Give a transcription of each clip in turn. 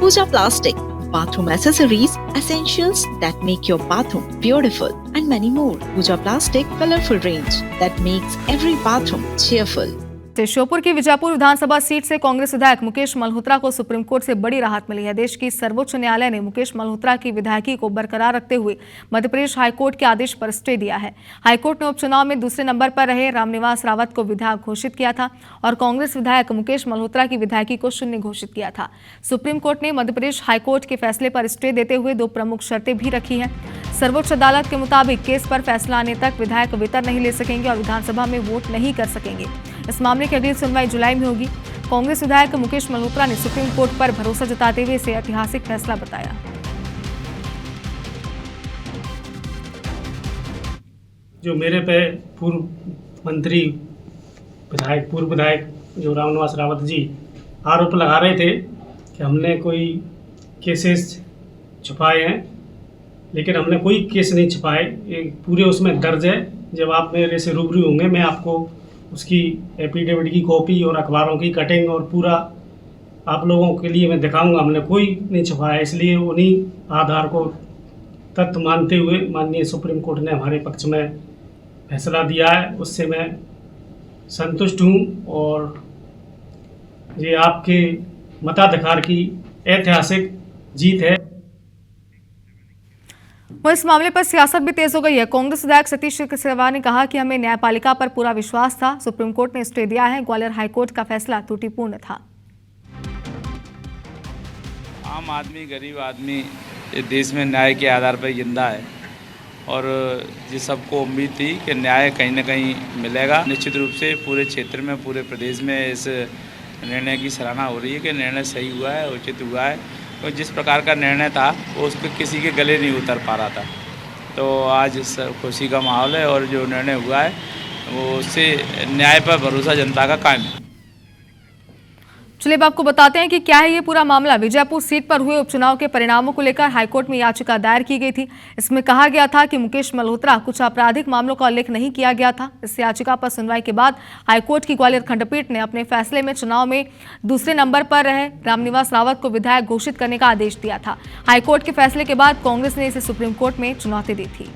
Pooja Plastic, bathroom accessories, essentials that make your bathroom beautiful, and many more. Pooja Plastic colorful range that makes every bathroom cheerful. Sheopur की विजयपुर विधानसभा seat से कांग्रेस विधायक मुकेश मल्होत्रा को supreme court से बड़ी राहत मिली है। देश की सर्वोच्च न्यायालय ने मुकेश मल्होत्रा की विधायकी को बरकरार रखते हुए मध्य प्रदेश हाईकोर्ट के आदेश पर स्टे दिया है। हाईकोर्ट ने उपचुनाव में दूसरे नंबर पर रहे रामनिवास रावत को विधायक घोषित किया था और कांग्रेस विधायक मुकेश मल्होत्रा की विधायकी को शून्य घोषित किया था। सुप्रीम कोर्ट ने मध्य प्रदेश हाईकोर्ट के फैसले पर स्टे देते हुए दो प्रमुख शर्तें भी रखी हैं। सर्वोच्च अदालत के मुताबिक केस पर फैसला आने तक विधायक वेतन नहीं ले सकेंगे और विधानसभा में वोट नहीं कर सकेंगे। इस मामले की अगली सुनवाई जुलाई में होगी। कांग्रेस विधायक मुकेश मल्होत्रा ने सुप्रीम कोर्ट पर भरोसा जताते हुए इसे ऐतिहासिक फैसला बताया। जो मेरे पे पूर्व मंत्री पूर्व विधायक जो रामनिवास रावत जी आरोप लगा रहे थे कि हमने कोई केसेस छुपाए हैं, लेकिन हमने कोई केस नहीं छुपाए। ये पूरे उसमें दर्ज है। जब आप मेरे से रूबरू होंगे मैं आपको उसकी एफिडेविट की कॉपी और अखबारों की कटिंग और पूरा आप लोगों के लिए मैं दिखाऊंगा। हमने कोई नहीं छुपाया। इसलिए उन्हीं आधार को तथ्य मानते हुए माननीय सुप्रीम कोर्ट ने हमारे पक्ष में फैसला दिया है, उससे मैं संतुष्ट हूँ और ये आपके मताधिकार की ऐतिहासिक जीत है। वह इस मामले पर सियासत भी तेज हो गई है। कांग्रेस विधायक सतीश सिरवा ने कहा कि हमें न्यायपालिका पर पूरा विश्वास था। सुप्रीम कोर्ट ने स्टे दिया है। ग्वालियर हाईकोर्ट का फैसला त्रुटिपूर्ण था। आम आदमी, गरीब आदमी इस देश में न्याय के आधार पर जिंदा है और जिस सबको उम्मीद थी कि न्याय कहीं ना कहीं मिलेगा। निश्चित रूप से पूरे क्षेत्र में, पूरे प्रदेश में इस निर्णय की सराहना हो रही है कि निर्णय सही हुआ है, उचित हुआ है। और जिस प्रकार का निर्णय था वो उस पर किसी के गले नहीं उतर पा रहा था। तो आज खुशी का माहौल है और जो निर्णय हुआ है वो उससे न्याय पर भरोसा जनता का कायम है। चलिए अब आपको बताते हैं कि क्या है ये पूरा मामला। विजयपुर सीट पर हुए उपचुनाव के परिणामों को लेकर हाईकोर्ट में याचिका दायर की गई थी। इसमें कहा गया था कि मुकेश मल्होत्रा कुछ आपराधिक मामलों का उल्लेख नहीं किया गया था। इस याचिका पर सुनवाई के बाद हाईकोर्ट की ग्वालियर खंडपीठ ने अपने फैसले में चुनाव में दूसरे नंबर पर रहे रामनिवास रावत को विधायक घोषित करने का आदेश दिया था। हाईकोर्ट के फैसले के बाद कांग्रेस ने इसे सुप्रीम कोर्ट में चुनौती दी थी।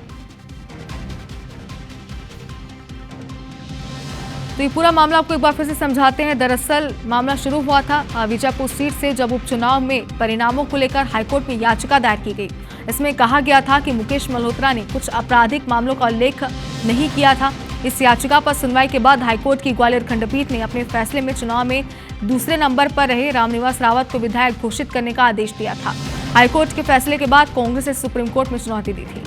तो ये पूरा मामला आपको एक बार फिर से समझाते हैं। दरअसल मामला शुरू हुआ था विजयपुर सीट से, जब उपचुनाव में परिणामों को लेकर हाईकोर्ट में याचिका दायर की गई। इसमें कहा गया था कि मुकेश मल्होत्रा ने कुछ आपराधिक मामलों का उल्लेख नहीं किया था। इस याचिका पर सुनवाई के बाद हाईकोर्ट की ग्वालियर खंडपीठ ने अपने फैसले में चुनाव में दूसरे नंबर पर रहे रामनिवास रावत को विधायक घोषित करने का आदेश दिया था। हाईकोर्ट के फैसले के बाद कांग्रेस ने सुप्रीम कोर्ट में चुनौती दी थी।